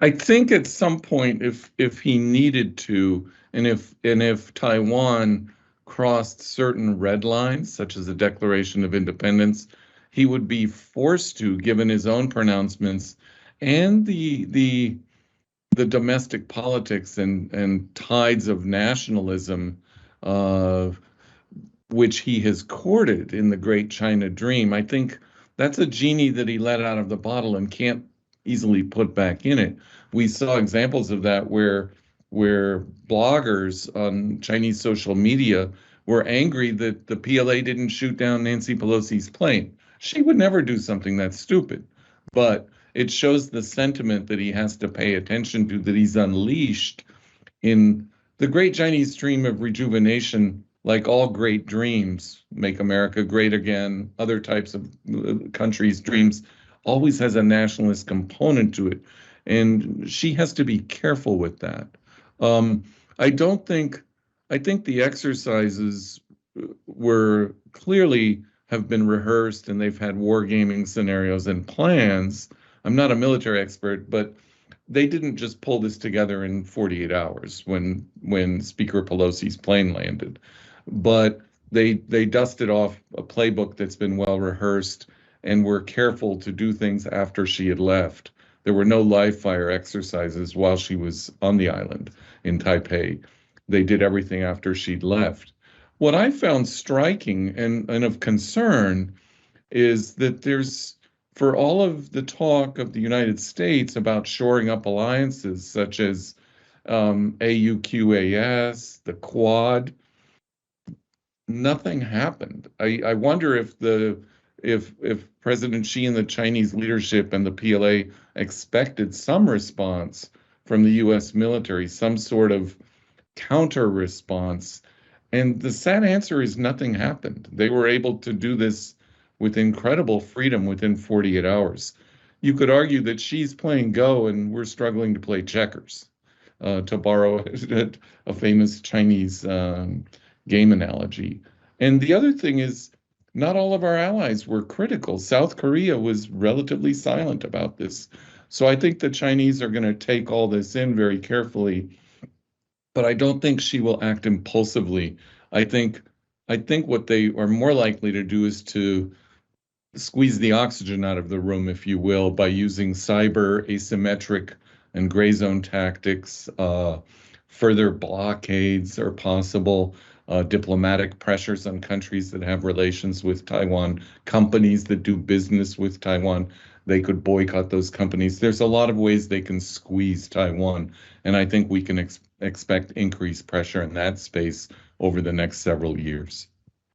I think at some point, if he needed to, and if Taiwan crossed certain red lines, such as a declaration of independence, he would be forced to, given his own pronouncements and the domestic politics and tides of nationalism, uh, which he has courted in the Great China Dream. I think that's a genie that he let out of the bottle and can't easily put back in it. We saw examples of that where bloggers on Chinese social media were angry that the PLA didn't shoot down Nancy Pelosi's plane. She would never do something that stupid, but it shows the sentiment that he has to pay attention to, that he's unleashed in the great Chinese dream of rejuvenation. Like all great dreams, make America great again, other types of countries' dreams, always has a nationalist component to it. And she has to be careful with that. Um, I don't think, I think the exercises were clearly have been rehearsed and they've had wargaming scenarios and plans. I'm not a military expert, but they didn't just pull this together in 48 hours when Speaker Pelosi's plane landed, but they dusted off a playbook that's been well rehearsed and were careful to do things after she had left. There were no live fire exercises while she was on the island in Taipei. They did everything after she'd left. What I found striking and of concern is that there's, for all of the talk of the United States about shoring up alliances such as AUQAS, the Quad, nothing happened. I wonder if President Xi and the Chinese leadership and the PLA expected some response from the U.S. military, some sort of counter response. And the sad answer is nothing happened. They were able to do this with incredible freedom within 48 hours. You could argue that she's playing Go and we're struggling to play checkers, to borrow a famous Chinese game analogy. And the other thing is, not all of our allies were critical. South Korea was relatively silent about this. So I think the Chinese are going to take all this in very carefully, but I don't think she will act impulsively. I think what they are more likely to do is to squeeze the oxygen out of the room, if you will, by using cyber, asymmetric, and gray zone tactics. Further blockades are possible. Diplomatic pressures on countries that have relations with Taiwan, companies that do business with Taiwan, they could boycott those companies. There's a lot of ways they can squeeze Taiwan, and I think we can expect increased pressure in that space over the next several years.